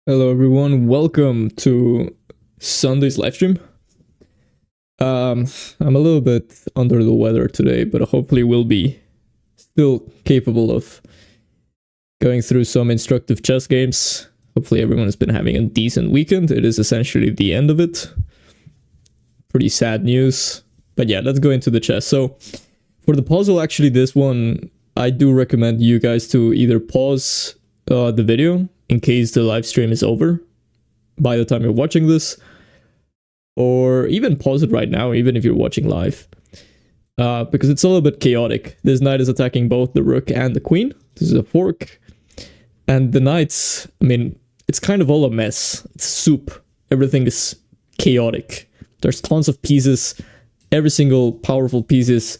Hello everyone, welcome to Sunday's livestream. I'm a little bit under the weather today, but hopefully we'll be still capable of going through some instructive chess games. Hopefully everyone has been having a decent weekend. It is essentially the end of it. Pretty sad news. But yeah, let's go into the chess. So for the puzzle, actually this one, I do recommend you guys to either pause the video in case the live stream is over by the time you're watching this, or even pause it right now, even if you're watching live, because it's a little bit chaotic. This knight is attacking both the rook and the queen. This is a fork, and the knights, I mean, it's kind of all a mess. It's soup. Everything is chaotic. There's tons of pieces. Every single powerful piece is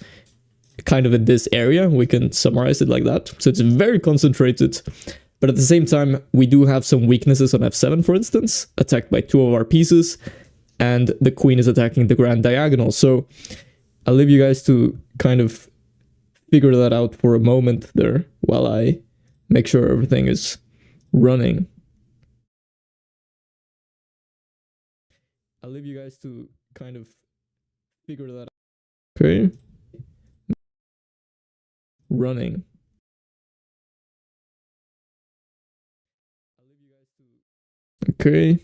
kind of in this area. We can summarize it like that. So it's very concentrated. But at the same time, we do have some weaknesses on f7, for instance, attacked by two of our pieces, and the queen is attacking the grand diagonal. So I'll leave you guys to kind of figure that out for a moment there while I make sure everything is running. I'll leave you guys to kind of figure that out. Okay. Running. Okay.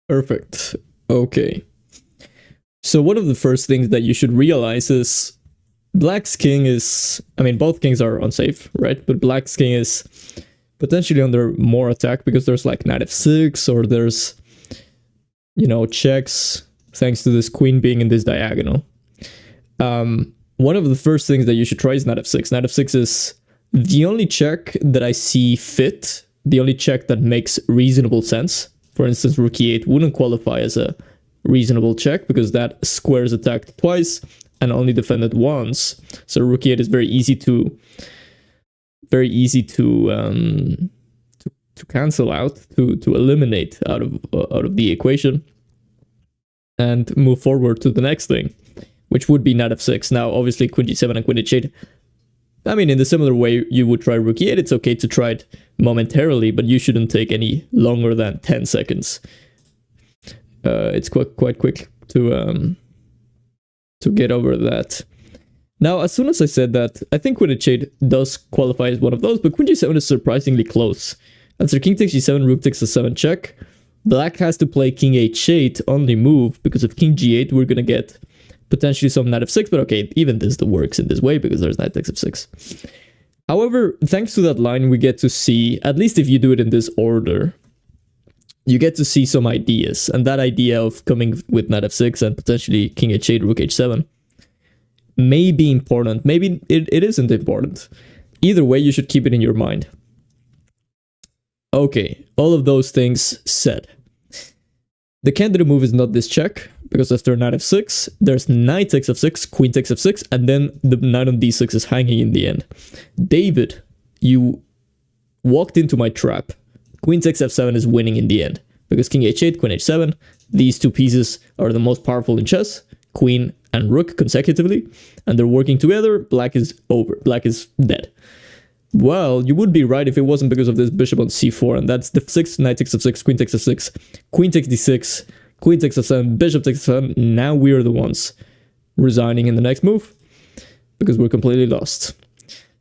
Perfect. Okay. So one of the first things that you should realize is Black's king is, I mean, both kings are unsafe, right? But Black's king is potentially under more attack because there's like knight f6, or there's, you know, checks thanks to this queen being in this diagonal. One of the first things that you should try is knight f6. Knight f6 is the only check that I see fit, the only check that makes reasonable sense. For instance, rook e8 wouldn't qualify as a reasonable check because that square is attacked twice and only defended once. So rook e8 is very easy to cancel out, to eliminate out of the equation and move forward to the next thing, which would be knight f6. Now, obviously, queen g7 and queen h8. I mean, in the similar way you would try rook e8, it's okay to try it momentarily, but you shouldn't take any longer than 10 seconds. It's quite quick to get over that. Now, as soon as I said that, I think queen h8 does qualify as one of those, but queen g7 is surprisingly close. After king takes g7, rook takes a7 check. Black has to play king h8 on the move, because if king g8, we're gonna get potentially some knight f6, but okay, even this works in this way because there's knight takes f6. However, thanks to that line, we get to see, at least if you do it in this order, you get to see some ideas, and that idea of coming with knight f6 and potentially king h8, rook h7 may be important. Maybe it isn't important. Either way, you should keep it in your mind. Okay, all of those things said. The candidate move is not this check, because after knight f6, there's knight takes f6, queen takes f6, and then the knight on d6 is hanging in the end. David, you walked into my trap. Queen takes f7 is winning in the end, because king h8, queen h7, these two pieces are the most powerful in chess, queen and rook consecutively, and they're working together. Black is over. Black is dead. Well, you would be right if it wasn't because of this bishop on c4, and that's the 6, knight takes f6, queen takes f6, queen takes d6, queen takes f7, bishop takes f7. Now we are the ones resigning in the next move because we're completely lost.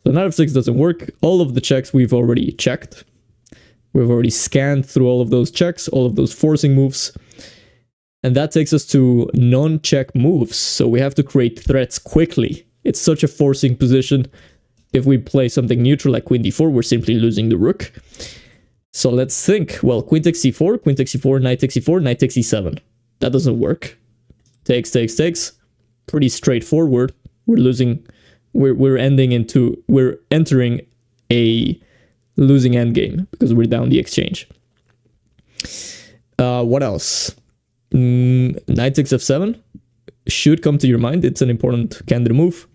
So knight f6 doesn't work. All of the checks we've already checked. We've already scanned through all of those checks, all of those forcing moves. And that takes us to non-check moves. So we have to create threats quickly. It's such a forcing position. If we play something neutral like queen d4, we're simply losing the rook. So let's think. Well, queen takes c4, queen takes c4, knight takes c4, knight takes e7. That doesn't work. Takes. Pretty straightforward. We're losing. We're entering a losing endgame because we're down the exchange. What else? Knight takes f7 should come to your mind. It's an important candidate move.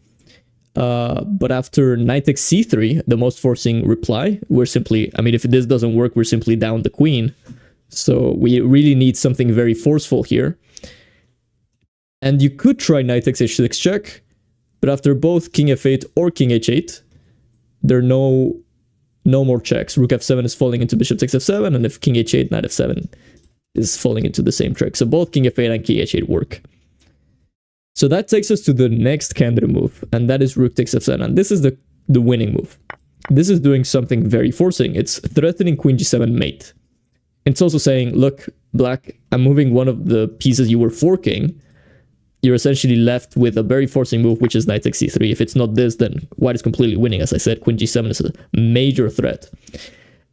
But after knight takes c3, the most forcing reply, we're simply, I mean, if this doesn't work, we're simply down the queen. So we really need something very forceful here. And you could try knight takes h6 check, but after both king f8 or king h8, there are no more checks. Rook f7 is falling into bishop takes f7, and if king h8, knight f7 is falling into the same trick. So both king f8 and king h8 work. So that takes us to the next candidate move, and that is rook takes f7. And this is the winning move. This is doing something very forcing. It's threatening queen g7 mate. It's also saying, look, black, I'm moving one of the pieces you were forking. You're essentially left with a very forcing move, which is knight takes c3. If it's not this, then white is completely winning. As I said, queen g7 is a major threat.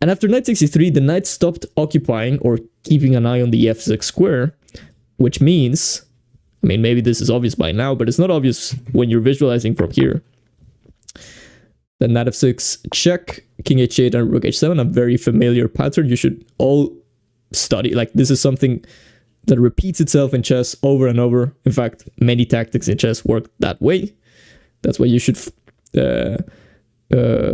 And after knight takes c3, the knight stopped occupying or keeping an eye on the f6 square, which means, I mean, maybe this is obvious by now, but it's not obvious when you're visualizing from here. Then knight f6 check, king h8 and rook h7, a very familiar pattern you should all study. Like, this is something that repeats itself in chess over and over. In fact, many tactics in chess work that way. That's why you should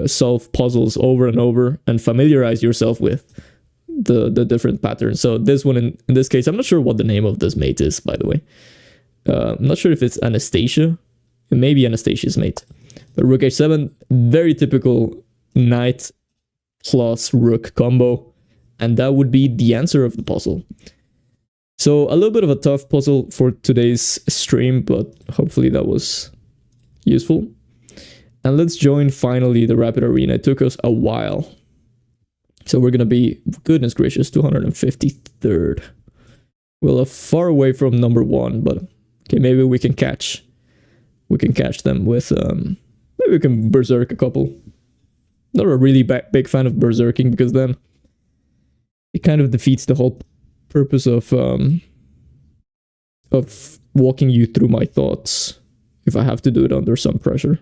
solve puzzles over and over and familiarize yourself with the different patterns. So this one, in this case, I'm not sure what the name of this mate is, by the way. I'm not sure if it's Anastasia. It may be Anastasia's mate. But rook h7, very typical knight plus rook combo. And that would be the answer of the puzzle. So a little bit of a tough puzzle for today's stream, but hopefully that was useful. And let's join finally the Rapid Arena. It took us a while. So we're going to be, goodness gracious, 253rd. Well, far away from number 1, but okay, maybe we can catch them with, maybe we can berserk a couple. Not a really big fan of berserking, because then it kind of defeats the whole purpose of walking you through my thoughts if I have to do it under some pressure.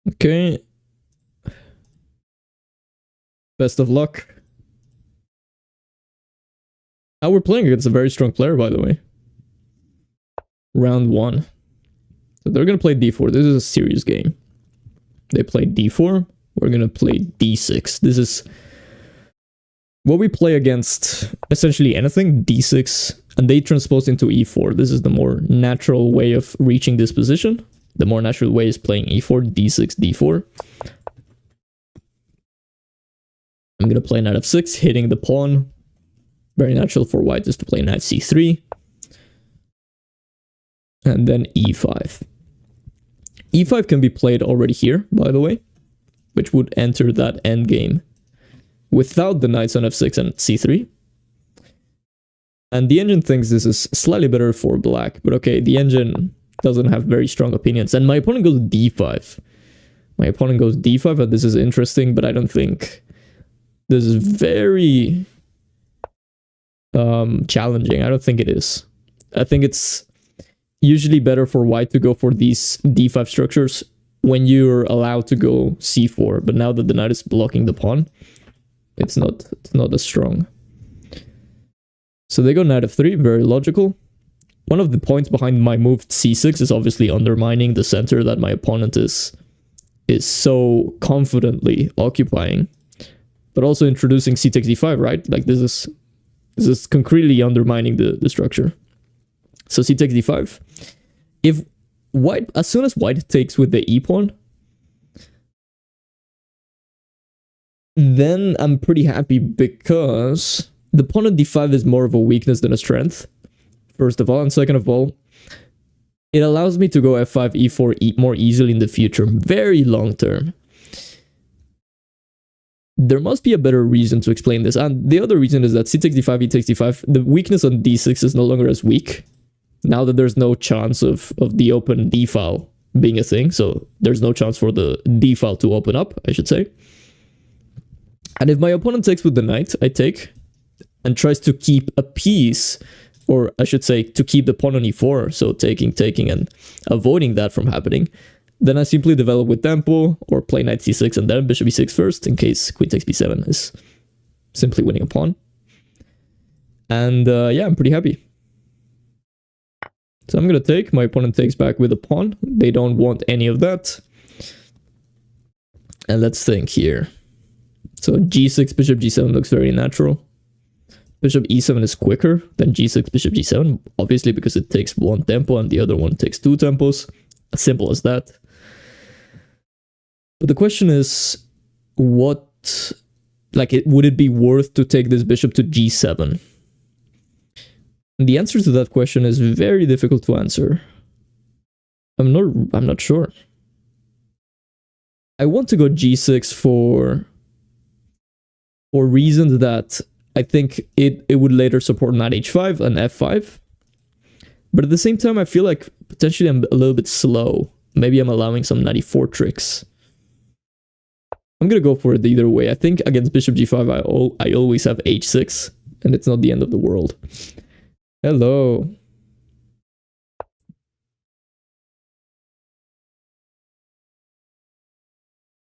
Okay. Best of luck. How we're playing against a very strong player, by the way. Round 1. So they're going to play d4. This is a serious game. They play d4. We're going to play d6. This is what we play against essentially anything, d6, and they transpose into e4. This is the more natural way of reaching this position. The more natural way is playing e4, d6, d4. I'm going to play knight f6, hitting the pawn. Very natural for white is to play knight c3. And then e5. e5 can be played already here, by the way, which would enter that endgame without the knights on f6 and c3. And the engine thinks this is slightly better for black, but okay, the engine doesn't have very strong opinions. And my opponent goes d5. My opponent goes d5, and this is interesting, but I don't think this is very challenging. I don't think it is. I think it's usually better for white to go for these d5 structures when you're allowed to go c4, but now that the knight is blocking the pawn, it's not as strong. So they go knight f3, very logical. One of the points behind my move c6 is obviously undermining the center that my opponent is so confidently occupying, but also introducing c takes d5, right? Like this is concretely undermining the structure. So c takes d5. If white, as soon as white takes with the e pawn, then I'm pretty happy, because the pawn on d5 is more of a weakness than a strength, first of all, and second of all, it allows me to go f5, e4 more easily in the future, very long term. There must be a better reason to explain this, and the other reason is that c takes d5, e takes d5, the weakness on d6 is no longer as weak, now that there's no chance of the open d file being a thing, so there's no chance for the d file to open up, I should say. And if my opponent takes with the knight, I take, and tries to keep a piece, or I should say, to keep the pawn on e4, so taking, and avoiding that from happening, then I simply develop with tempo, or play knight c6 and then bishop e6 first, in case queen takes b7 is simply winning a pawn. And yeah, I'm pretty happy. So I'm gonna take, my opponent takes back with a pawn. They don't want any of that. And let's think here. So g6, bishop g7 looks very natural. Bishop e7 is quicker than g6, bishop g7, obviously because it takes one tempo and the other one takes two tempos. As simple as that. But the question is, what, like, would it be worth to take this bishop to g7? And the answer to that question is very difficult to answer. I'm not sure. I want to go g6 for reasons that I think it would later support knight h5 and f5. But at the same time, I feel like potentially I'm a little bit slow. Maybe I'm allowing some knight e4 tricks. I'm gonna go for it either way. I think against bishop g5, I always have h6, and it's not the end of the world. Hello.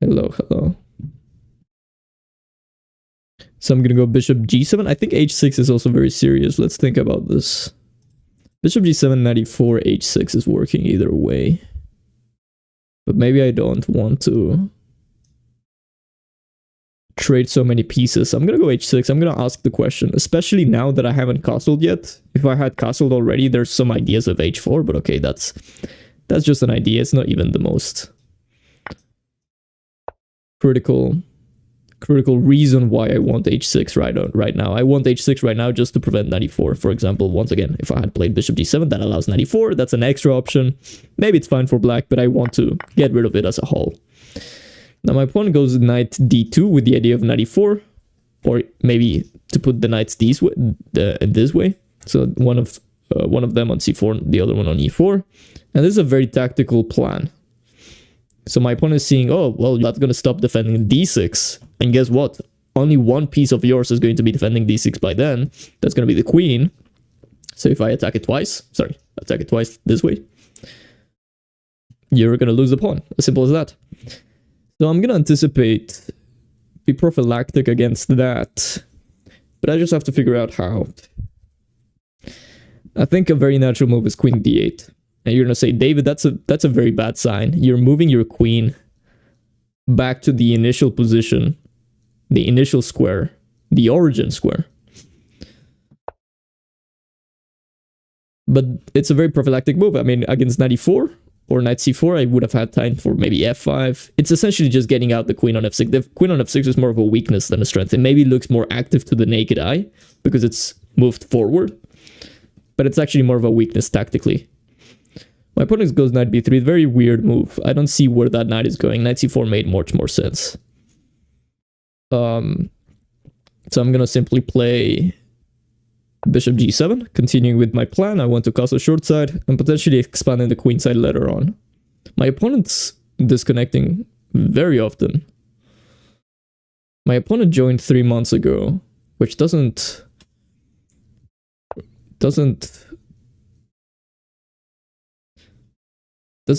Hello. So I'm gonna go bishop g7. I think h6 is also very serious. Let's think about this. Bishop g7, knight e4, h6 is working either way. But maybe I don't want to trade so many pieces. I'm gonna go h6. I'm gonna ask the question, especially now that I haven't castled yet. If I had castled already, there's some ideas of h4, but okay, that's just an idea. It's not even the most critical reason why I want h6 right now. I want h6 right now just to prevent knight e4. For example, once again, if I had played bishop g7, that allows knight e4. That's an extra option. Maybe it's fine for black, but I want to get rid of it as a whole. Now my opponent goes knight d2 with the idea of knight e4, or maybe to put the knights this way. So one of them on c4, the other one on e4, and this is a very tactical plan. So my opponent is seeing, oh well, that's gonna stop defending d6, and guess what? Only one piece of yours is going to be defending d6 by then. That's gonna be the queen. So if I attack it twice this way, you're gonna lose the pawn. As simple as that. So I'm gonna anticipate, be prophylactic against that, but I just have to figure out how. I think a very natural move is queen d8. And you're gonna say, David, that's a very bad sign. You're moving your queen back to the initial position, the initial square, the origin square. But it's a very prophylactic move. I mean, against knight e4 or knight c4, I would have had time for maybe f5. It's essentially just getting out the queen on f6. The queen on f6 is more of a weakness than a strength. It maybe looks more active to the naked eye because it's moved forward, but it's actually more of a weakness tactically. My opponent goes knight b3, very weird move. I don't see where that knight is going. Knight c4 made much more sense. So I'm gonna simply play bishop g7, continuing with my plan. I want to castle short side and potentially expanding the queen side later on. My opponent's disconnecting very often. My opponent joined 3 months ago, which doesn't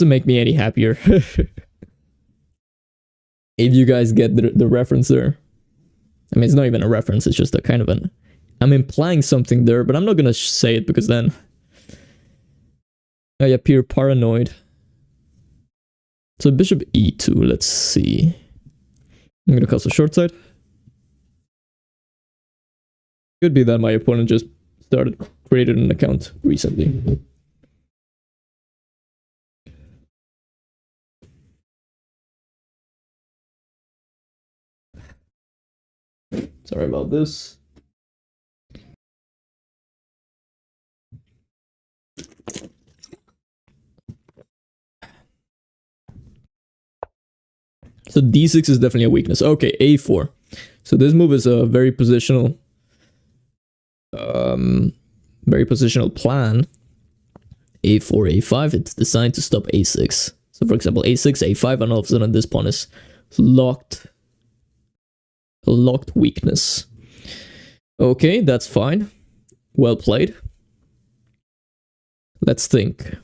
make me any happier. If you guys get the reference there. I mean, it's not even a reference, it's just a kind of an... I'm implying something there, but I'm not gonna say it because then I appear paranoid. So bishop e2, let's see. I'm gonna castle short side. Could be that my opponent just created an account recently. Sorry about this. So d6 is definitely a weakness. Okay, a4. So this move is a very positional plan. a4, a5, it's designed to stop a6. So for example, a6, a5, and all of a sudden this pawn is locked. A locked weakness. Okay, that's fine. Well played. Let's think.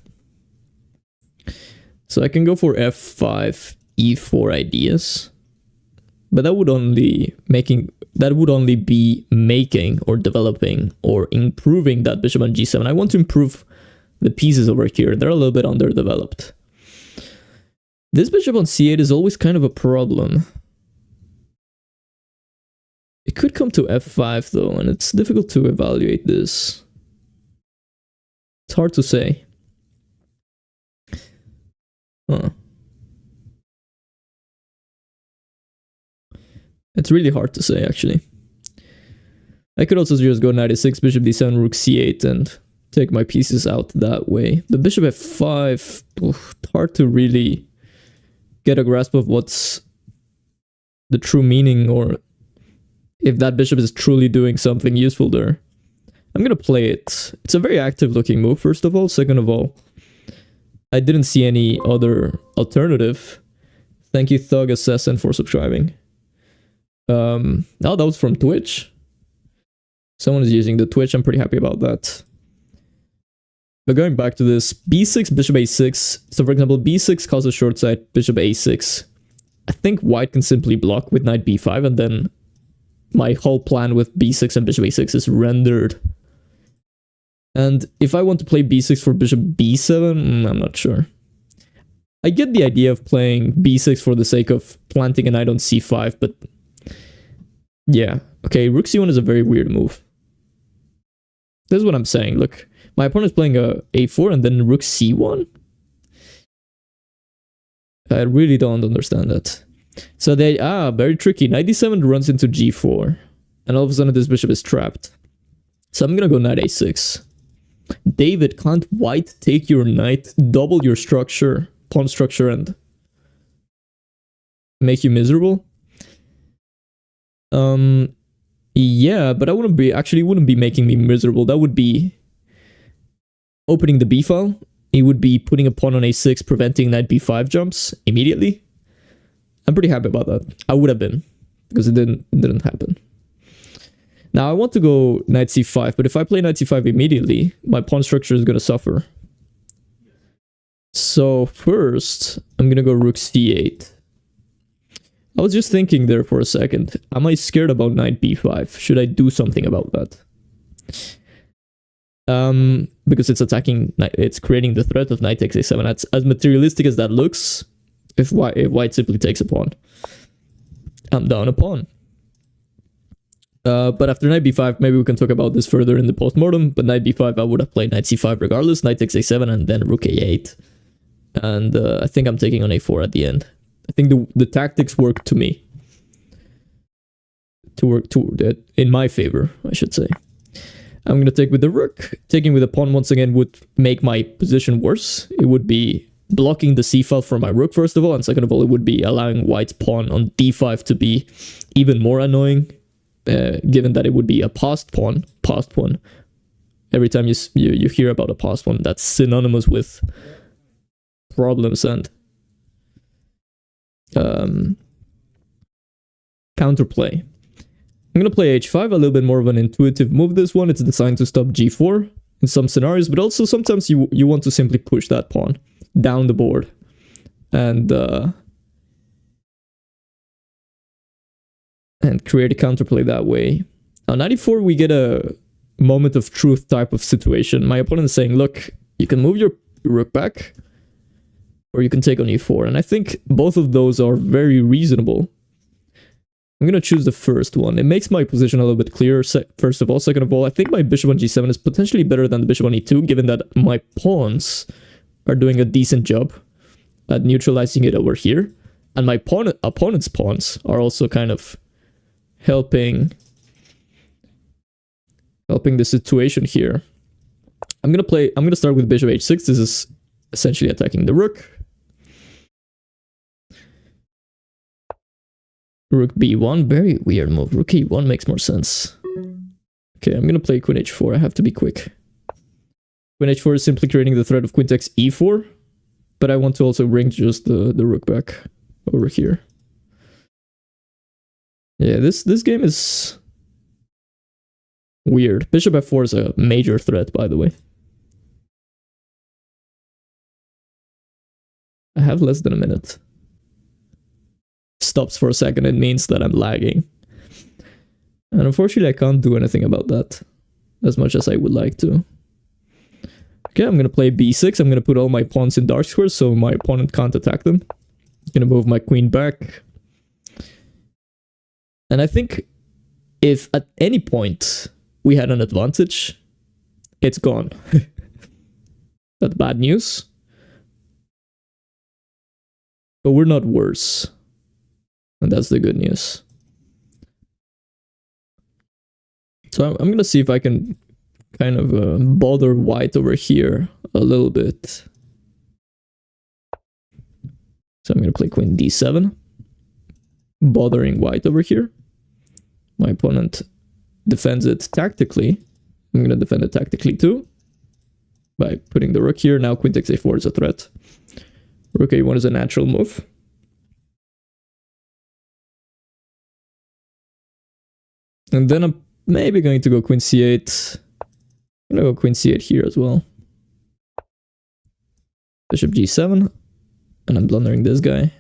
So I can go for f5, e4 ideas, but that would only that would only be making or developing or improving that bishop on g7. I want to improve the pieces over here. They're a little bit underdeveloped. This bishop on c8 is always kind of a problem. It could come to f5 though, and it's difficult to evaluate this. It's hard to say. Huh. It's really hard to say, actually. I could also just go knight a6, bishop d7, rook c8, and take my pieces out that way. The bishop f5, it's hard to really get a grasp of what's the true meaning, or if that bishop is truly doing something useful there. I'm gonna play it. It's a very active looking move, first of all. Second of all, I didn't see any other alternative. Thank you, Thug Assassin, for subscribing. Oh, that was from Twitch. Someone is using the Twitch. I'm pretty happy about that. But going back to this, b6, bishop a6. So for example, b6 causes short side, bishop a6. I think white can simply block with knight b5, and then my whole plan with b6 and bishop a6 is rendered. And if I want to play b6 for bishop b7, I'm not sure. I get the idea of playing b6 for the sake of planting a knight on c5, but yeah. Okay, rook c1 is a very weird move. This is what I'm saying. Look, my opponent's playing a a4 and then rook c1. I really don't understand that. So they, very tricky. Knight d7 runs into g4. And all of a sudden this bishop is trapped. So I'm gonna go knight a6. David, can't white take your knight, double your structure, pawn structure, and make you miserable? Yeah, but I wouldn't be making me miserable. That would be opening the b file. He would be putting a pawn on a6, preventing knight b5 jumps immediately. I'm pretty happy about that. I would have been, because it didn't happen. Now I want to go knight c5, but if I play knight c5 immediately, my pawn structure is going to suffer. So first, I'm going to go rook c8. I was just thinking there for a second. Am I scared about knight b5? Should I do something about that? Because it's attacking, it's creating the threat of knight takes a7. That's as materialistic as that looks. If white simply takes a pawn, I'm down a pawn. But after knight b5, maybe we can talk about this further in the postmortem. But knight b5, I would have played knight c5 regardless. Knight takes a7 and then rook a8. And I think I'm taking on a4 at the end. I think the tactics work to me. In my favor, I should say. I'm going to take with the rook. Taking with the pawn once again would make my position worse. It would be blocking the c file for my rook, first of all. And second of all, it would be allowing white's pawn on d5 to be even more annoying. Given that it would be a passed pawn. Every time you hear about a passed pawn, that's synonymous with problems and counterplay. I'm going to play h5, a little bit more of an intuitive move this one. It's designed to stop g4 in some scenarios, but also sometimes you want to simply push that pawn down the board. And create a counterplay that way. On 94, we get a moment of truth type of situation. My opponent is saying, look, you can move your rook back, or you can take on e4. And I think both of those are very reasonable. I'm going to choose the first one. It makes my position a little bit clearer, first of all. Second of all, I think my bishop on g7 is potentially better than the bishop on e2, given that my pawns are doing a decent job at neutralizing it over here. And my opponent's pawns are also kind of helping the situation here. I'm going to start with bishop h6. This is essentially attacking the rook. Rook b1, very weird move. Rook e1 makes more sense. Okay, I'm gonna play queen h4. I have to be quick. Queen h4 is simply creating the threat of queen takes e4, but I want to also bring just the rook back over here. Yeah, this game is weird. Bishop f4 is a major threat, by the way. I have less than a minute. Stops for a second, it means that I'm lagging. And unfortunately, I can't do anything about that as much as I would like to. Okay, I'm gonna play b6. I'm gonna put all my pawns in dark squares so my opponent can't attack them. I'm gonna move my queen back. And I think if at any point we had an advantage, it's gone. That's bad news. But we're not worse. And that's the good news. So I'm gonna see if I can kind of bother white over here a little bit. So I'm gonna play queen d7, bothering white over here. My opponent defends it tactically. I'm gonna defend it tactically too by putting the rook here. Now queen takes a4 is a threat. Rook a1 is a natural move. And then I'm maybe going to go queen c8. I'm gonna go queen c8 here as well. Bishop g7. And I'm blundering this guy.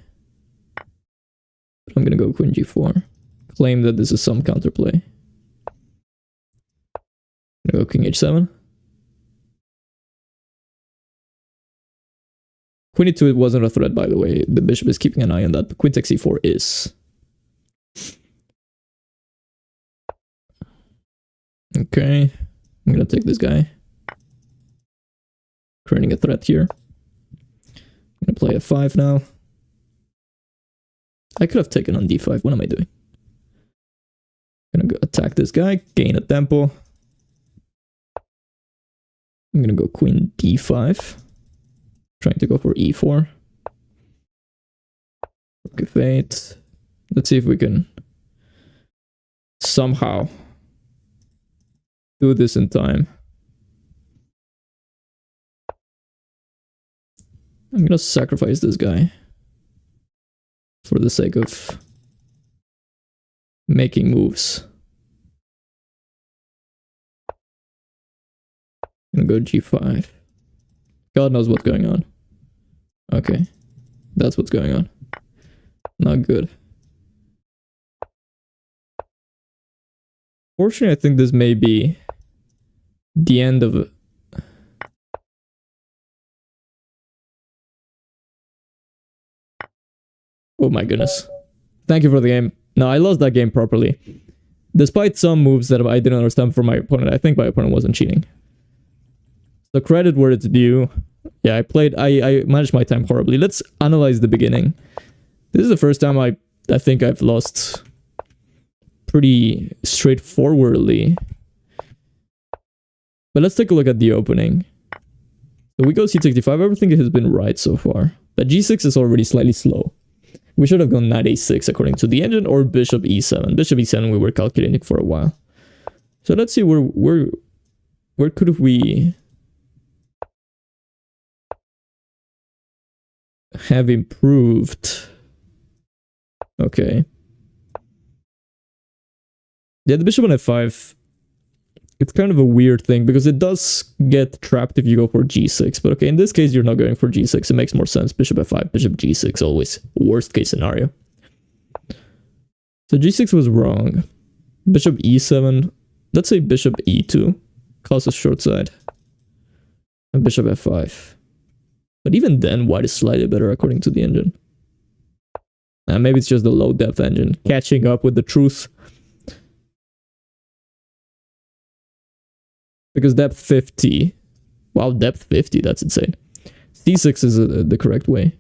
I'm gonna go queen g4. Claim that this is some counterplay. I'm gonna go king h7. Queen e2 it wasn't a threat, by the way. The bishop is keeping an eye on that, but queen takes e4 is. Okay, I'm gonna take this guy. Creating a threat here. I'm gonna play f5 now. I could have taken on d5. What am I doing? I'm gonna go attack this guy, gain a tempo. I'm gonna go queen d5. Trying to go for e4. Rook f8. Let's see if we can somehow do this in time. I'm gonna sacrifice this guy for the sake of making moves. I'm gonna go g5. God knows what's going on. Okay, that's what's going on. Not good. Fortunately, I think this may be the end of it. Oh my goodness. Thank you for the game. No, I lost that game properly. Despite some moves that I didn't understand from my opponent, I think my opponent wasn't cheating. So credit where it's due. Yeah, I managed my time horribly. Let's analyze the beginning. This is the first time I think I've lost pretty straightforwardly. But let's take a look at the opening. So we go c65. Everything has been right so far. But g6 is already slightly slow. We should have gone knight a6 according to the engine, or bishop e7. Bishop e7 we were calculating for a while. So let's see where could we have improved. Okay. Yeah, the bishop on f5, it's kind of a weird thing because it does get trapped if you go for g6. But okay, in this case, you're not going for g6. It makes more sense. Bishop f5, bishop g6, always worst case scenario. So g6 was wrong. Bishop e7, let's say bishop e2, causes short side. And bishop f5. But even then, white is slightly better according to the engine. Maybe it's just the low depth engine catching up with the truth. Because depth 50. Wow, depth 50, that's insane. c6 is the correct way.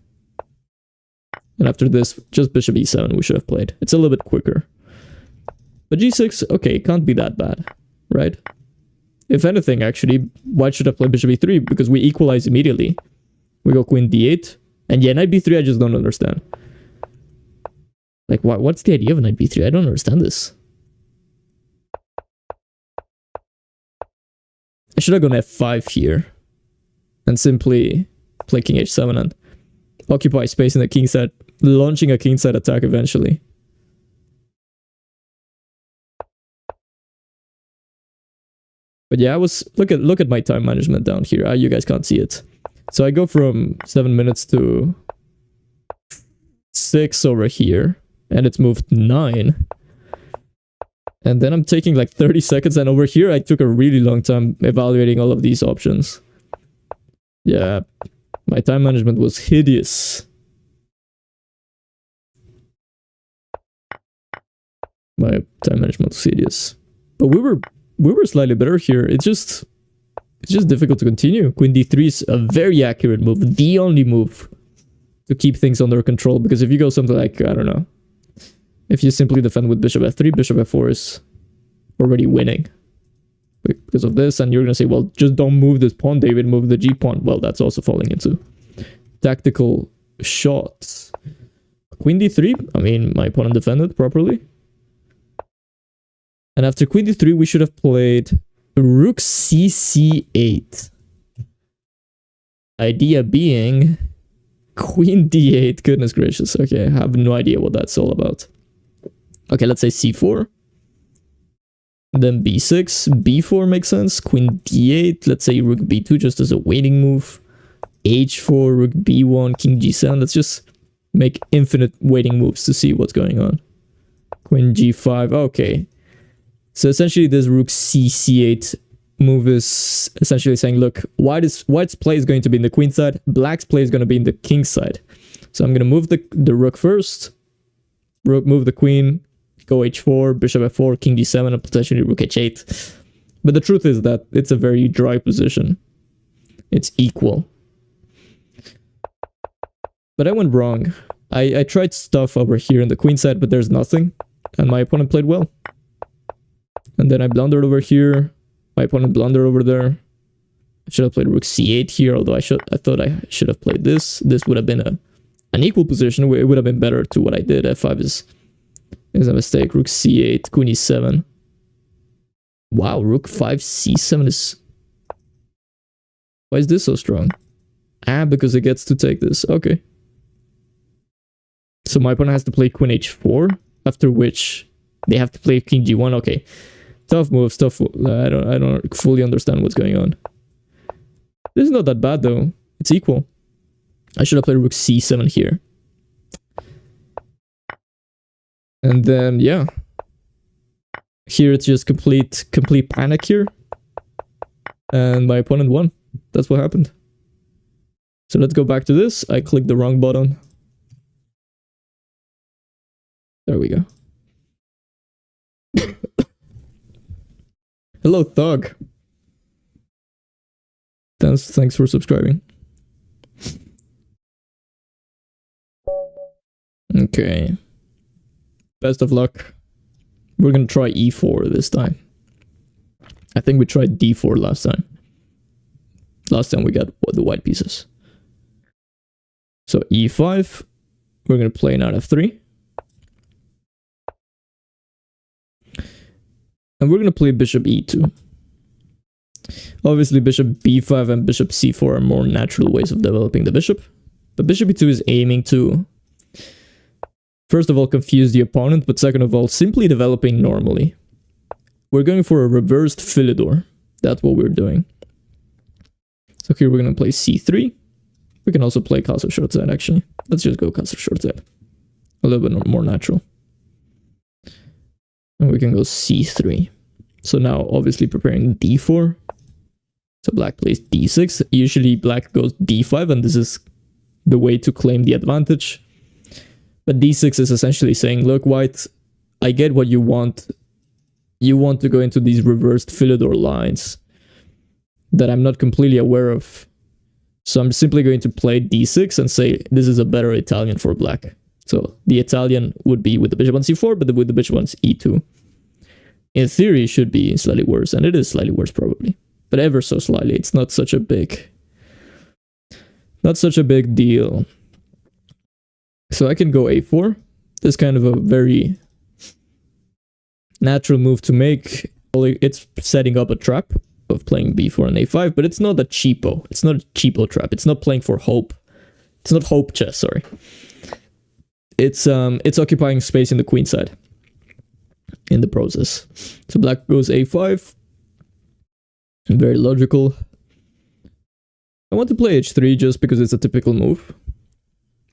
And after this, just bishop e7 we should have played. It's a little bit quicker. But g6, okay, can't be that bad, right? If anything, actually, white should have played bishop e3 because we equalize immediately. We go queen d8. And yeah, knight b3 I just don't understand. Like, what's the idea of knight b3? I don't understand this. I should have gone f5 here. And simply play king h7 and occupy space in the king side, launching a king side attack eventually. But yeah, look at my time management down here. You guys can't see it. So I go from 7 minutes to 6 over here, and it's moved 9. And then I'm taking like 30 seconds, and over here I took a really long time evaluating all of these options. Yeah, my time management was hideous. My time management was hideous. But we were slightly better here. It's just difficult to continue. Queen d3 is a very accurate move, the only move to keep things under control, because if you go something like, I don't know, if you simply defend with bishop f3, bishop f4 is already winning because of this, and you're gonna say, well, just don't move this pawn, David, move the g pawn. Well, that's also falling into tactical shots. Queen d3, I mean, my opponent defended properly. And after queen d3, we should have played rook cc8. Idea being queen d8. Goodness gracious. Okay, I have no idea what that's all about. Okay, let's say c4. Then b6. b4 makes sense. Queen d8. Let's say rook b2 just as a waiting move. h4, rook b1, king g7. Let's just make infinite waiting moves to see what's going on. Queen g5. Okay. So essentially this rook cc8 move is essentially saying, look, white's play is going to be in the queen side, black's play is going to be in the king side. So I'm going to move the rook first, move the queen, go h4, bishop f4, king d7, and potentially rook h8. But the truth is that it's a very dry position. It's equal. But I went wrong. I tried stuff over here in the queen side, but there's nothing. And my opponent played well. And then I blundered over here. My opponent blundered over there. I should have played rook c8 here, although I thought I should have played this. This would have been an equal position. It would have been better to what I did. f5 is a mistake. Rook c8, queen e7. Wow, rook 5 c7 is... Why is this so strong? Ah, because it gets to take this. Okay. So my opponent has to play queen h4, after which they have to play king g1. Okay. Tough moves, tough. I don't fully understand what's going on. This is not that bad though. It's equal. I should have played rook c7 here. And then yeah. Here it's just complete panic here. And my opponent won. That's what happened. So let's go back to this. I clicked the wrong button. There we go. Hello, Thug. Thanks for subscribing. Okay. Best of luck. We're gonna try e4 this time. I think we tried d4 last time. Last time we got the white pieces. So e5. We're gonna play knight f3. And we're going to play bishop e2. Obviously, bishop b5 and bishop c4 are more natural ways of developing the bishop. But bishop e2 is aiming to, first of all, confuse the opponent, but second of all, simply developing normally. We're going for a reversed Philidor. That's what we're doing. So here we're going to play c3. We can also play castle short side, actually. Let's just go castle short side. A little bit more natural. And we can go c3. So now obviously preparing d4. So black plays d6. Usually black goes d5, and this is the way to claim the advantage. But d6 is essentially saying, look, white, I get what you want. You want to go into these reversed Philidor lines that I'm not completely aware of. So I'm simply going to play d6 and say this is a better Italian for black. So the Italian would be with the bishop on c4, but with the bishop on e2. In theory, it should be slightly worse, and it is slightly worse probably. But ever so slightly, it's not such a big deal. So I can go a4. This is kind of a very natural move to make. It's setting up a trap of playing b4 and a5, but it's not a cheapo. It's not a cheapo trap. It's not playing for hope. It's not hope chess, sorry. It's occupying space in the queen side in the process. So black goes a5. Very logical. I want to play h3 just because it's a typical move.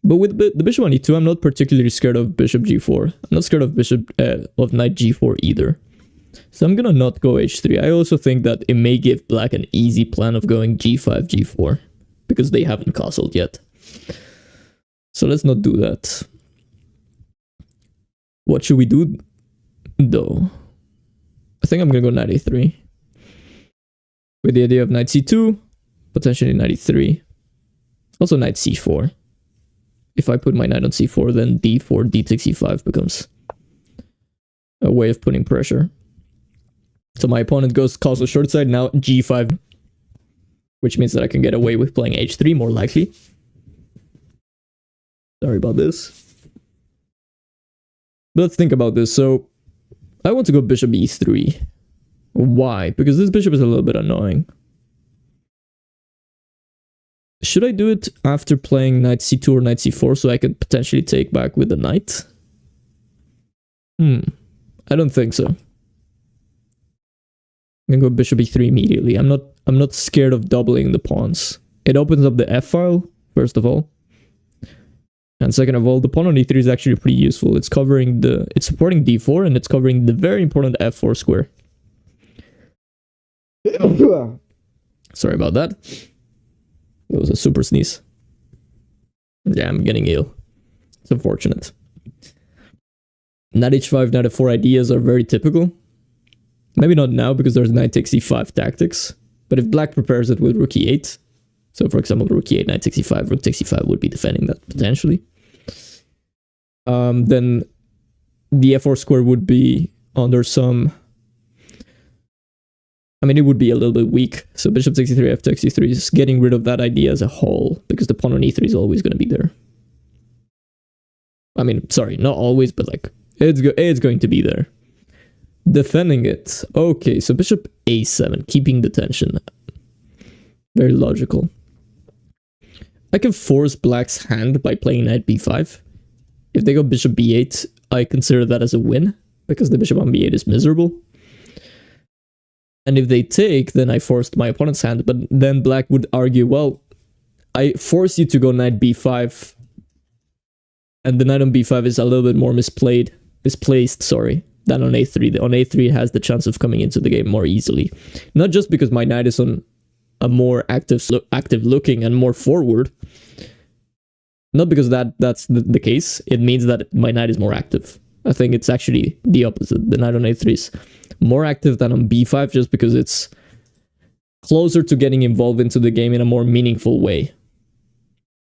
But with the bishop on e2, I'm not particularly scared of bishop g4. I'm not scared of knight g4 either. So I'm gonna not go h3. I also think that it may give black an easy plan of going g5, g4, because they haven't castled yet. So let's not do that. What should we do, though? I think I'm gonna go knight a3. With the idea of knight c2, potentially knight e3. Also knight c4. If I put my knight on c4, then d4, d takes e5 becomes a way of putting pressure. So my opponent goes castle short side, now g5, which means that I can get away with playing h3 more likely. Sorry about this. But let's think about this. So I want to go bishop e3. Why? Because this bishop is a little bit annoying. Should I do it after playing knight c2 or knight c4 so I could potentially take back with the knight? I don't think so. I'm gonna go bishop e3 immediately. I'm not scared of doubling the pawns. It opens up the f file, first of all. And second of all, the pawn on e3 is actually pretty useful. It's supporting d4 and it's covering the very important f4 square. Sorry about that. It was a super sneeze. Yeah, I'm getting ill. It's unfortunate. Knight h5, knight f4 ideas are very typical. Maybe not now because there's knight takes e5 tactics. But if black prepares it with rook e8, so for example, rook e8, knight takes e5, rook takes e5 would be defending that potentially. Then the f4 square would be under some... I mean, it would be a little bit weak. So bishop takes e3, f takes e3 is getting rid of that idea as a whole, because the pawn on e3 is always going to be there. I mean, sorry, not always, but like, it's going to be there. Defending it. Okay, so bishop a7, keeping the tension. Very logical. I can force black's hand by playing knight b5. If they go bishop b8, I consider that as a win, because the bishop on b8 is miserable. And if they take, then I forced my opponent's hand, but then black would argue, well, I force you to go knight b5, and the knight on b5 is a little bit more misplaced, than on a3. On a3 it has the chance of coming into the game more easily. Not just because my knight is on a more active looking and more forward. Not because that's the case. It means that my knight is more active. I think it's actually the opposite. The knight on a3 is more active than on b5 just because it's closer to getting involved into the game in a more meaningful way.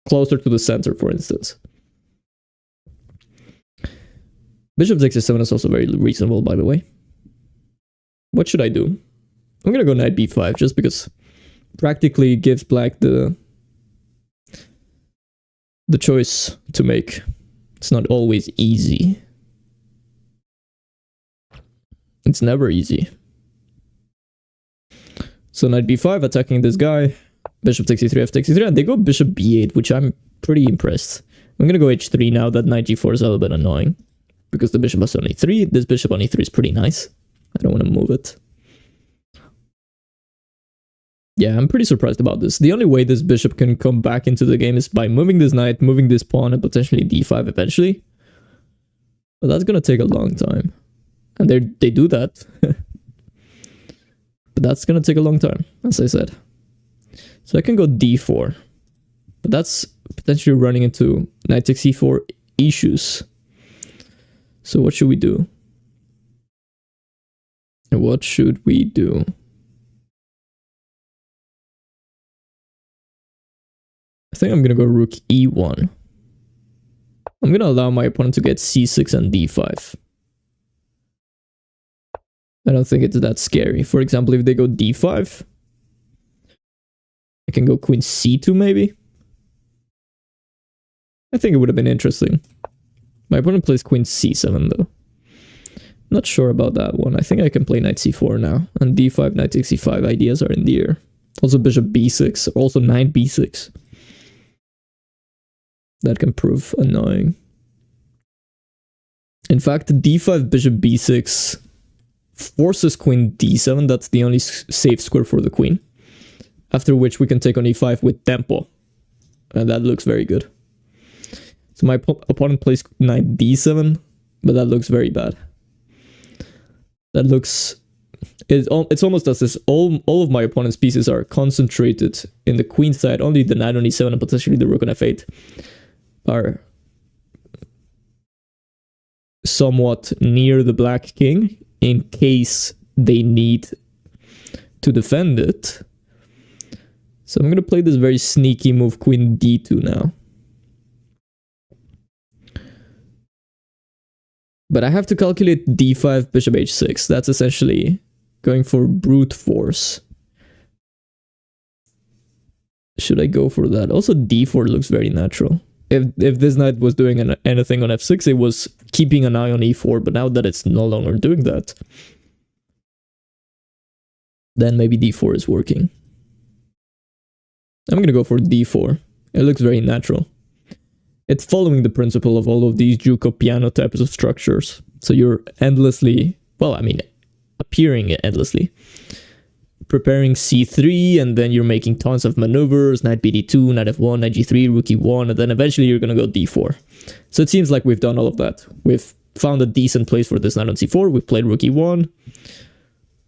Closer to the center, for instance. Bishop takes a7 is also very reasonable, by the way. What should I do? I'm gonna go knight b5 just because practically gives black the choice to make. It's not always easy. It's never easy. So knight b5 attacking this guy. Bishop takes e3, f takes e3, and they go bishop b8, which I'm pretty impressed. I'm gonna go h3 now that knight g4 is a little bit annoying. Because the bishop has on e3, this bishop on e3 is pretty nice. I don't want to move it. Yeah, I'm pretty surprised about this. The only way this bishop can come back into the game is by moving this knight, moving this pawn, and potentially d5 eventually. But that's gonna take a long time. And they do that. But that's gonna take a long time, as I said. So I can go d4. But that's potentially running into knight takes e4 issues. So what should we do? What should we do? I think I'm gonna go rook e1. I'm gonna allow my opponent to get c6 and d5. I don't think it's that scary. For example, if they go d5, I can go queen c2 maybe. I think it would have been interesting. My opponent plays queen c7 though. Not sure about that one. I think I can play knight c4 now. And d5, knight takes e5 ideas are in the air. Also bishop b6, also knight b6. That can prove annoying. In fact, d5, bishop b6 forces queen d7. That's the only safe square for the queen. After which we can take on e5 with tempo. And that looks very good. So my opponent plays knight d7, but that looks very bad. That looks... It's almost as if all of my opponent's pieces are concentrated in the queen side. Only the knight on e7 and potentially the rook on f8 are somewhat near the black king in case they need to defend it. So I'm going to play this very sneaky move, queen d2 now. But I have to calculate d5, bishop h6. That's essentially going for brute force. Should I go for that? Also, d4 looks very natural. If this knight was doing anything on f6, it was keeping an eye on e4, but now that it's no longer doing that, then maybe d4 is working. I'm gonna go for d4. It looks very natural. It's following the principle of all of these Juco piano types of structures. So you're endlessly, well, I mean, appearing endlessly. Preparing c3, and then you're making tons of maneuvers, knight bd2, knight f1, knight g3, rook e1, and then eventually you're gonna go d4. So it seems like we've done all of that. We've found a decent place for this knight on c4, we've played rook e1,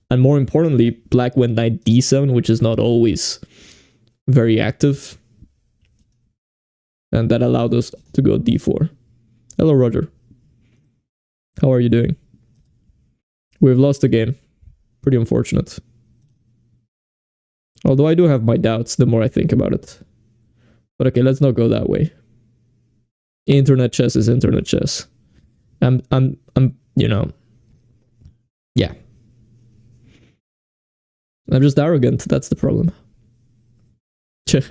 and more importantly, black went knight d7, which is not always very active. And that allowed us to go d4. Hello, Roger. How are you doing? We've lost the game. Pretty unfortunate. Although I do have my doubts the more I think about it. But okay, let's not go that way. Internet chess is internet chess. I'm you know, yeah. I'm just arrogant, that's the problem. Cheh.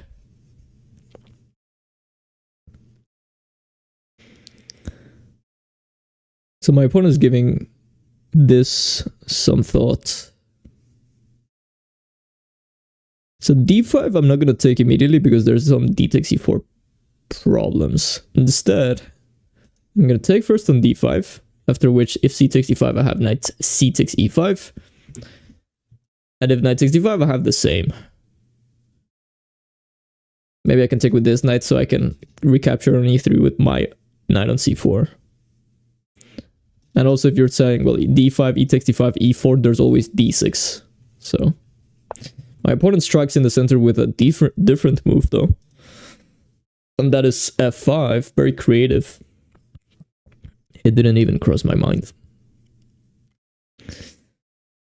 So my opponent is giving this some thought. So d5 I'm not going to take immediately because there's some d takes e4 problems. Instead, I'm going to take first on d5, after which if c takes e5 I have knight c takes e5. And if knight takes d5 I have the same. Maybe I can take with this knight so I can recapture on e3 with my knight on c4. And also if you're saying, well, d5, e takes d5, e4, there's always d6. So my opponent strikes in the center with a different move though. And that is f5, very creative. It didn't even cross my mind.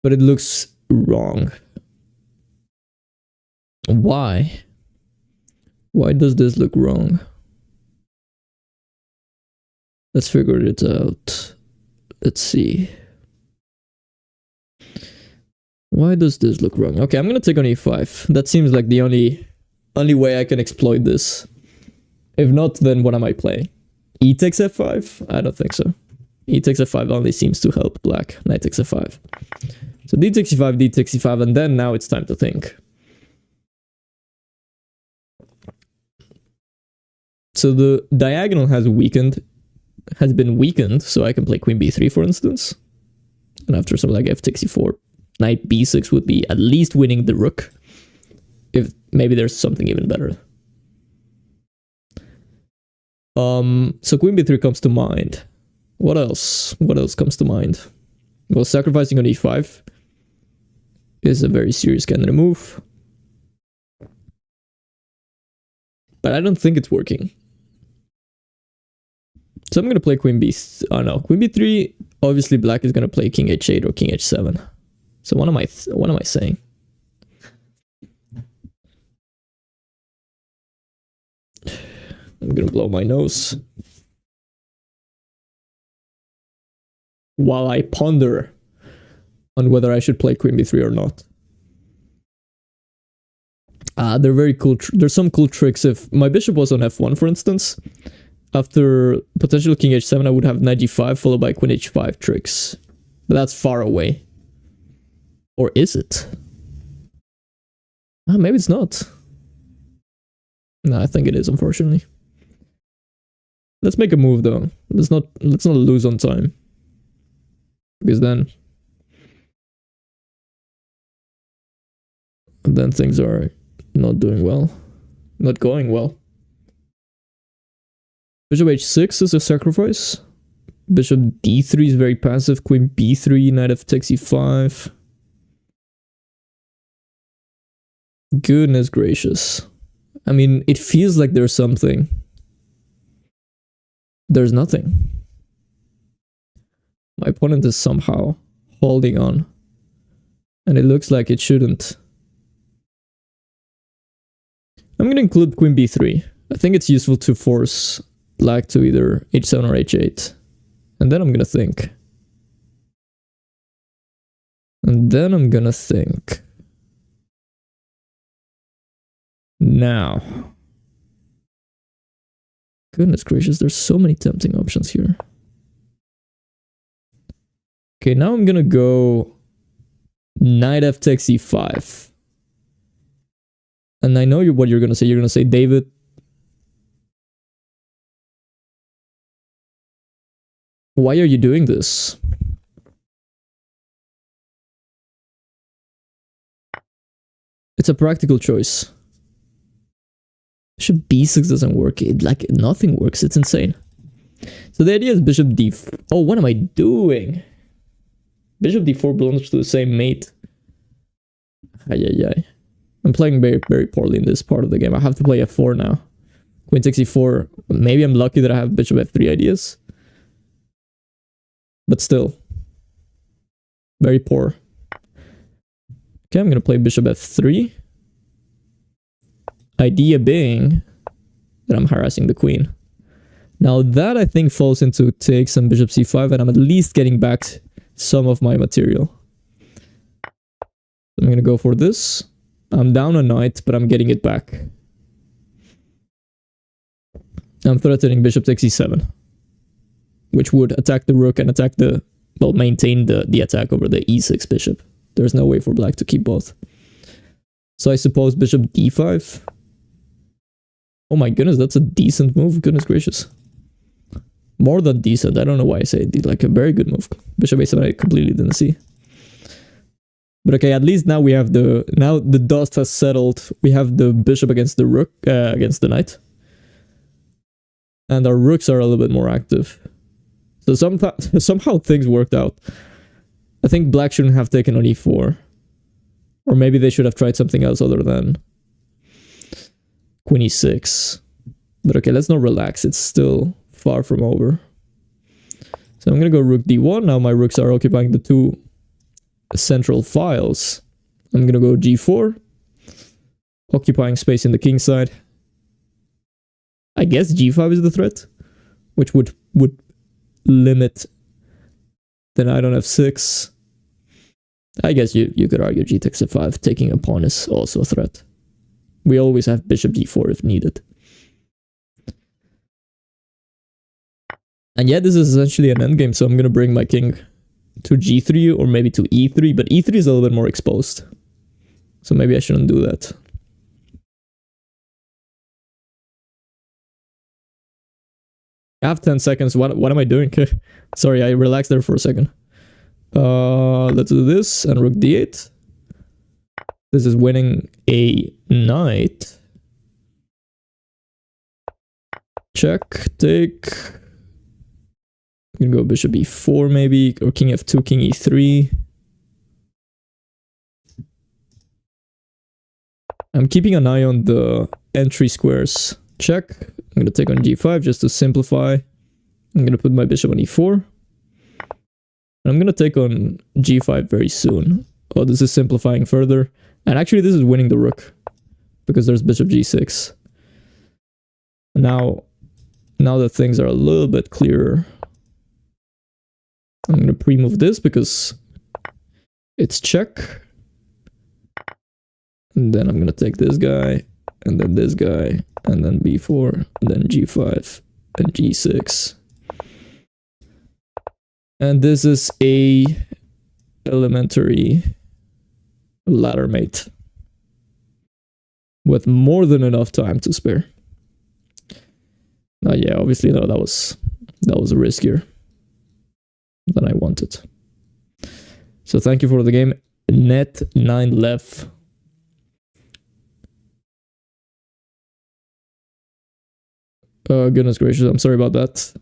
But it looks wrong. Why? Why does this look wrong? Let's figure it out. Let's see. Why does this look wrong? Okay, I'm gonna take on e5. That seems like the only way I can exploit this. If not, then what am I playing? E takes f5? I don't think so. E takes f5 only seems to help black. Knight takes f5. So d takes e5, d takes e5, and then now it's time to think. So the diagonal has been weakened, so I can play queen b3 for instance. And after something like f takes e4, knight b6 would be at least winning the rook. If maybe there's something even better. So queen b3 comes to mind. What else? What else comes to mind? Well, sacrificing on e5 is a very serious kind of move. But I don't think it's working. So I'm going to play queen b... Oh no, queen b3, obviously black is going to play king h8 or king h7. So what am I saying? I'm going to blow my nose while I ponder on whether I should play queen b3 or not. They're very cool. There's some cool tricks. If my bishop was on f1, for instance, after potential king h7, I would have knight g5 followed by queen h5 tricks. But that's far away. Or is it? Maybe it's not. No, I think it is, unfortunately. Let's make a move though. Let's not lose on time. Because then things are not doing well. Not going well. Bishop h6 is a sacrifice. Bishop d3 is very passive. Queen b3, knight f takes e5. Goodness gracious. I mean, it feels like there's something. There's nothing. My opponent is somehow holding on. And it looks like it shouldn't. I'm going to include queen b3. I think it's useful to force black to either h7 or h8. And then I'm going to think. Now. Goodness gracious, there's so many tempting options here. Okay, now I'm going to go knight f takes e5. And I know what you're going to say. You're going to say, David, why are you doing this? It's a practical choice. Bishop b6 doesn't work. Nothing works. It's insane. So the idea is bishop d4. Oh, what am I doing? Bishop d4 belongs to the same mate. Ay. I'm playing very, very poorly in this part of the game. I have to play f4 now. Queen takes e4. Maybe I'm lucky that I have bishop f3 ideas. But still. Very poor. Okay, I'm going to play bishop f3. Idea being that I'm harassing the queen. Now that I think falls into takes and bishop c5, and I'm at least getting back some of my material. I'm going to go for this. I'm down a knight, but I'm getting it back. I'm threatening bishop takes e7, which would attack the rook and attack the, well, maintain the attack over the e6 bishop. There's no way for black to keep both. So I suppose bishop d5. Oh my goodness, that's a decent move. Goodness gracious. More than decent. I don't know why I say it. Like a very good move. Bishop a7 I completely didn't see. But okay, at least now we have now the dust has settled. We have the bishop against the rook, against the knight. And our rooks are a little bit more active. So somehow things worked out. I think black shouldn't have taken on e4. Or maybe they should have tried something else other than queen e6. But okay, let's not relax. It's still far from over. So I'm going to go rook d1. Now my rooks are occupying the two central files. I'm going to go g4. Occupying space in the king side. I guess g5 is the threat, which would limit the knight on f6. I guess you could argue g takes f5. Taking a pawn is also a threat. We always have bishop g4 if needed. And yeah, this is essentially an endgame, so I'm going to bring my king to g3 or maybe to e3, but e3 is a little bit more exposed. So maybe I shouldn't do that. I have 10 seconds. What am I doing? Sorry, I relaxed there for a second. Let's do this and rook d8. This is winning a knight. Check, take. I'm gonna go bishop e4 maybe, or king f2, king e3. I'm keeping an eye on the entry squares. Check. I'm gonna take on g5 just to simplify. I'm gonna put my bishop on e4. And I'm gonna take on g5 very soon. Oh, this is simplifying further. And actually this is winning the rook, because there's bishop g6. Now that things are a little bit clearer, I'm going to pre-move this because it's check. And then I'm going to take this guy, and then this guy, and then b4, and then g5, and g6. And this is a elementary ladder mate with more than enough time to spare. Yeah, obviously no, that was riskier than I wanted. So thank you for the game. Net 9 left. Goodness gracious, I'm sorry about that.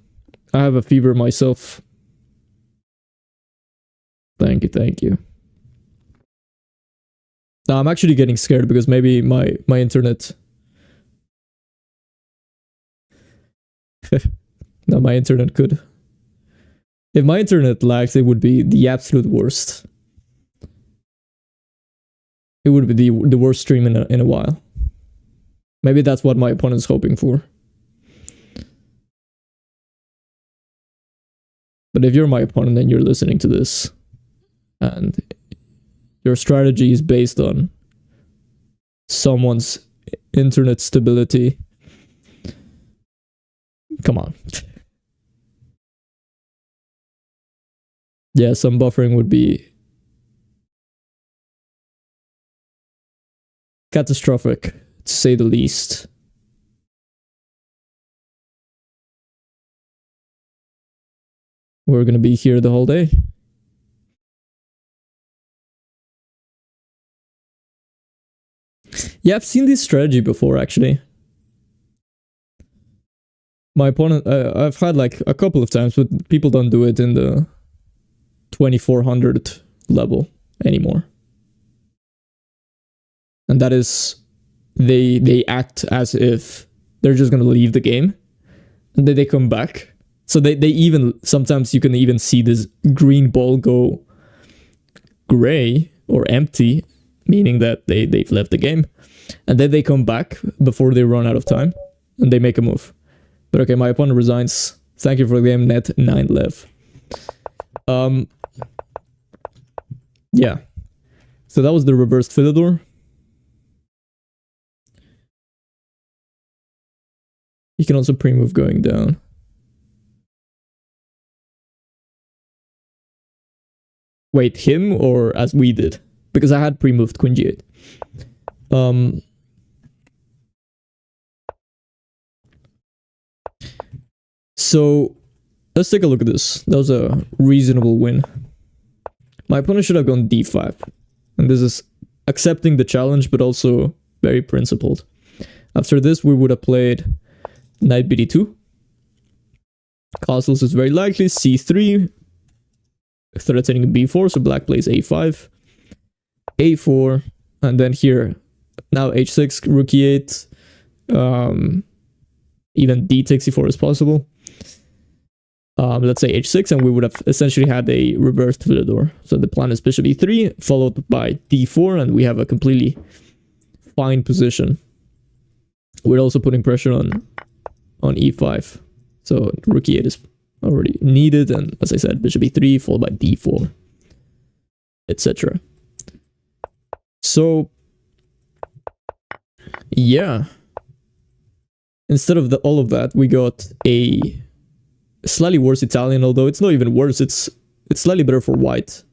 I have a fever myself. Thank you, thank you. Now I'm actually getting scared because maybe my internet. No, my internet could. If my internet lags, it would be the absolute worst. It would be the worst stream in a while. Maybe that's what my opponent's hoping for. But if you're my opponent and you're listening to this, and your strategy is based on someone's internet stability, come on. Yeah, some buffering would be catastrophic, to say the least. We're gonna be here the whole day. Yeah, I've seen this strategy before, actually. My opponent, I've had like a couple of times, but people don't do it in the 2400 level anymore. And that is, they act as if they're just gonna leave the game, and then they come back. So they even, sometimes you can even see this green ball go gray or empty, meaning that they've left the game. And then they come back before they run out of time, and they make a move. But okay, my opponent resigns. Thank you for the game, net 9 lev. Yeah. So that was the reversed Philidor. You can also pre-move going down. Wait, him or as we did? Because I had pre-moved Queen G8. So let's take a look at this. That was a reasonable win. My opponent should have gone d5. And this is accepting the challenge, but also very principled. After this, we would have played knight bd2. Castles is very likely. c3. Threatening b4, so black plays a5. a4. And then here, now h6, rook e8. Even d takes e4 is possible. Let's say h6, and we would have essentially had a reversed Philidor. So the plan is bishop e3, followed by d4, and we have a completely fine position. We're also putting pressure on e5. So rook e8 is already needed, and as I said, bishop e3, followed by d4, etc. So, yeah. Instead of all of that, we got a slightly worse Italian, although it's not even worse, it's slightly better for white.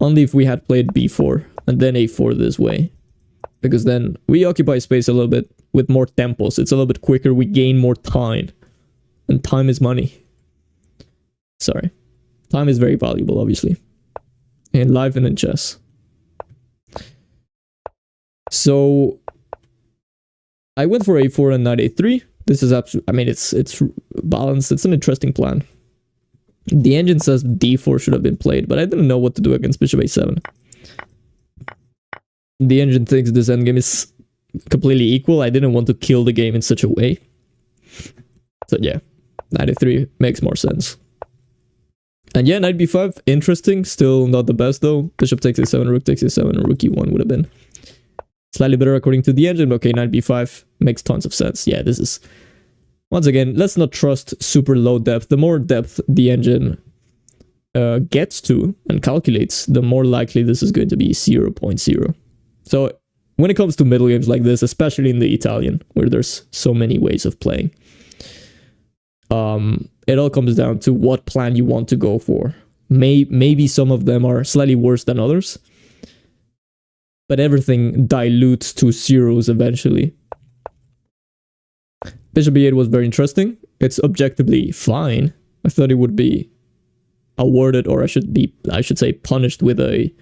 Only if we had played b4 and then a4 this way. Because then we occupy space a little bit with more tempos. It's a little bit quicker, we gain more time. And time is money. Sorry. Time is very valuable, obviously. In life and in chess. So I went for a4 and knight a3. This is absolutely, I mean, it's balanced. It's an interesting plan. The engine says d4 should have been played, but I didn't know what to do against bishop a7. The engine thinks this endgame is completely equal. I didn't want to kill the game in such a way. So yeah, knight a3 makes more sense. And yeah, knight b5, interesting. Still not the best though. Bishop takes a7, rook takes a7, and rook e1 would have been slightly better according to the engine. But okay, knight b5 makes tons of sense. Yeah, this is... Once again, let's not trust super low depth. The more depth the engine gets to and calculates, the more likely this is going to be 0.0. So when it comes to middle games like this, especially in the Italian, where there's so many ways of playing, it all comes down to what plan you want to go for. Maybe some of them are slightly worse than others, but everything dilutes to zeros eventually. Bishop e8 was very interesting. It's objectively fine. I thought it would be awarded, or I should say punished with a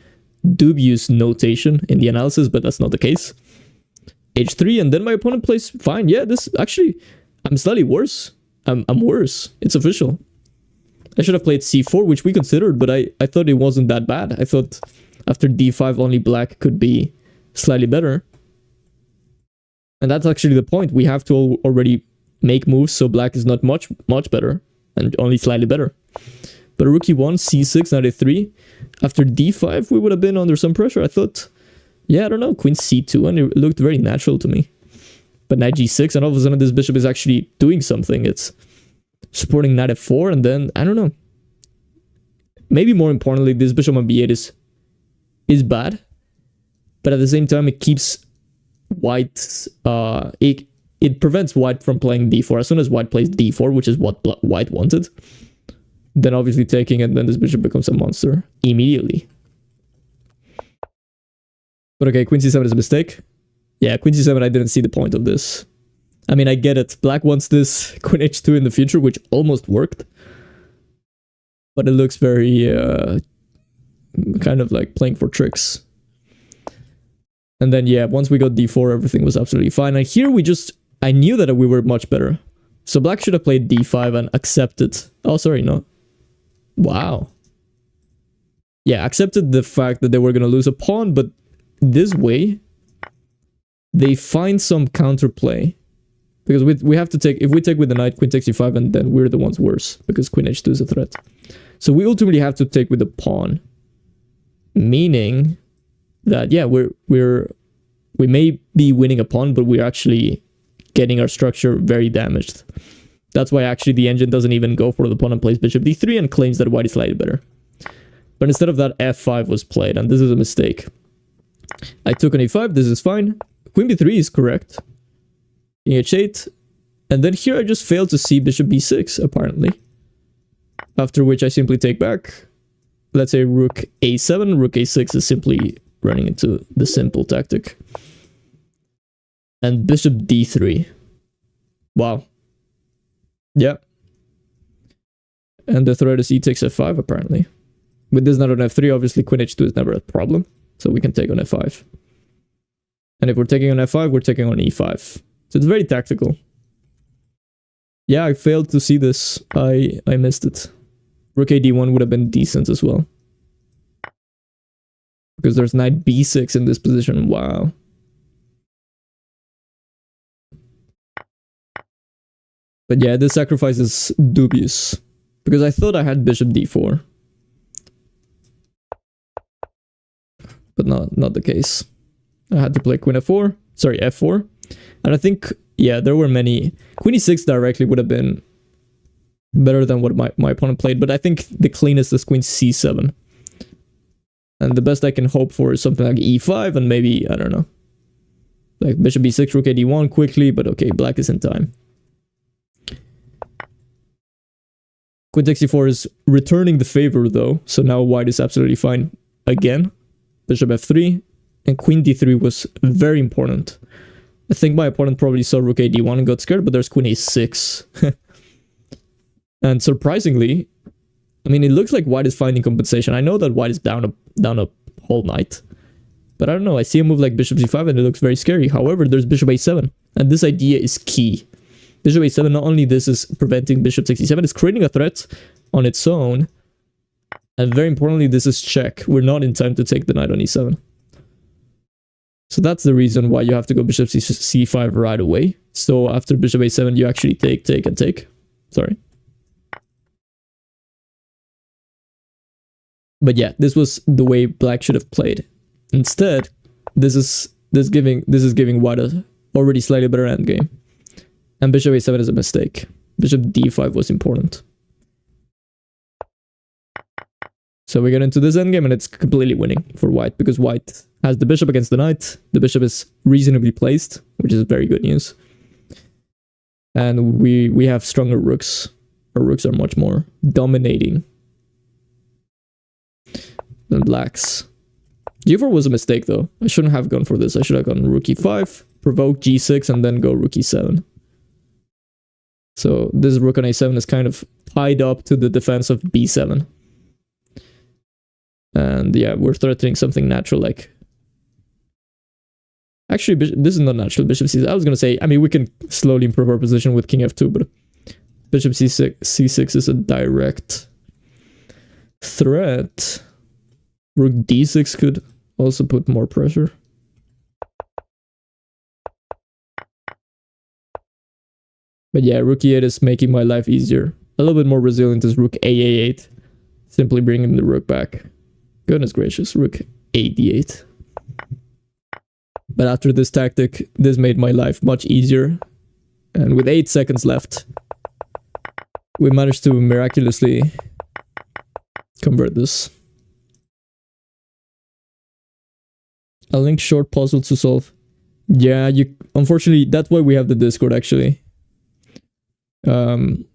dubious notation in the analysis, but that's not the case. H3, and then my opponent plays fine. Yeah, this actually, I'm slightly worse. I'm worse. It's official. I should have played c4, which we considered, but I thought it wasn't that bad. I thought after d5 only black could be slightly better. And that's actually the point. We have to already make moves so black is not much better and only slightly better. But rook e1, c6, knight a3. After d5 we would have been under some pressure. I thought, yeah, I don't know, queen c2, and it looked very natural to me. But knight g6, and all of a sudden this bishop is actually doing something. It's supporting knight f4, and then, I don't know. Maybe more importantly, this bishop on b8 is bad. But at the same time, it keeps white, it prevents white from playing d4. As soon as white plays d4, which is what white wanted, then obviously taking it, then this bishop becomes a monster immediately. But okay, queen c7 is a mistake. Yeah, queen c7, I didn't see the point of this. I mean, I get it. Black wants this queen h2 in the future, which almost worked. But it looks very, kind of like playing for tricks. And then, yeah, once we got d4, everything was absolutely fine. And here I knew that we were much better. So black should have played d5 and accepted. Oh, sorry, no. Wow. Yeah, accepted the fact that they were going to lose a pawn, but this way, they find some counterplay. Because we have to take, if we take with the knight, queen takes e5, and then we're the ones worse, because queen h2 is a threat. So we ultimately have to take with the pawn. Meaning that, yeah, we may be winning a pawn, but we're actually getting our structure very damaged. That's why actually the engine doesn't even go for the pawn and plays bishop d3 and claims that white is slightly better. But instead of that, f5 was played, and this is a mistake. I took on e5, this is fine. Queen b3 is correct. King h8. And then here I just failed to see bishop b6, apparently. After which I simply take back. Let's say rook a7, rook a6 is simply running into the simple tactic. And bishop d3. Wow. Yeah. And the threat is e takes f5, apparently. With this knight on f3, obviously queen h2 is never a problem. So we can take on f5. And if we're taking on f5, we're taking on e5. So it's very tactical. Yeah, I failed to see this. I missed it. Rook a d1 would have been decent as well. Because there's knight b6 in this position. Wow. But yeah, this sacrifice is dubious. Because I thought I had bishop d4. But not the case. I had to play queen f4. Sorry, f4. And I think, yeah, there were many. Queen e6 directly would have been better than what my opponent played. But I think the cleanest is queen c7. And the best I can hope for is something like e5 and maybe, I don't know. Like bishop b6, rook a d1 quickly. But okay, black is in time. Queen takes e4 is returning the favor though. So now white is absolutely fine again. Bishop f3. And queen d3 was very important. I think my opponent probably saw rook a d1 and got scared, but there's queen a6. And surprisingly, I mean, it looks like white is finding compensation. I know that white is down a whole knight. But I don't know, I see a move like bishop c5 and it looks very scary. However, there's bishop a7. And this idea is key. Bishop a7, not only this is preventing bishop 67, it's creating a threat on its own. And very importantly, this is check. We're not in time to take the knight on e7. So that's the reason why you have to go bishop c5 right away. So after bishop a7, you actually take, and take. Sorry. But yeah, this was the way black should have played. Instead, this is giving white a already slightly better endgame. And bishop a7 is a mistake. Bishop d5 was important. So we get into this endgame and it's completely winning for white because white has the bishop against the knight. The bishop is reasonably placed, which is very good news. And we have stronger rooks. Our rooks are much more dominating than blacks. g4 was a mistake though. I shouldn't have gone for this. I should have gone rook e5, provoke g6, and then go rook e7. So this rook on a7 is kind of tied up to the defense of b7. And yeah, we're threatening something natural like... Actually, this is not natural, bishop c7. I was going to say, I mean, we can slowly improve our position with king f2, but Bishop c6 is a direct threat. Rook d6 could also put more pressure. But yeah, rook e8 is making my life easier. A little bit more resilient is rook a8. Simply bringing the rook back. Goodness gracious, rook a d8. But after this tactic, this made my life much easier. And with 8 seconds left, we managed to miraculously convert this. A link short puzzle to solve. Yeah, unfortunately, that's why we have the Discord actually. Because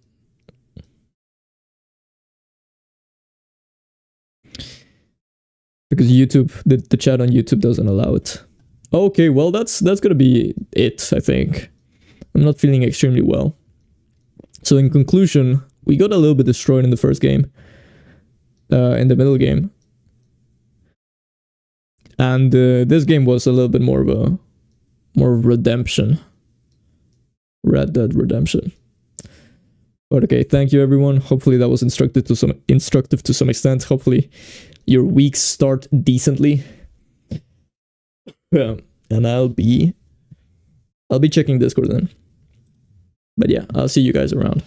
YouTube, the chat on YouTube doesn't allow it. Okay, well that's gonna be it, I think. I'm not feeling extremely well. So in conclusion, we got a little bit destroyed in the first game. In the middle game. And this game was a little bit more of redemption. Red Dead Redemption. But okay, thank you everyone. Hopefully that was instructive to some extent. Hopefully your weeks start decently. Yeah, and I'll be checking Discord then. But yeah, I'll see you guys around.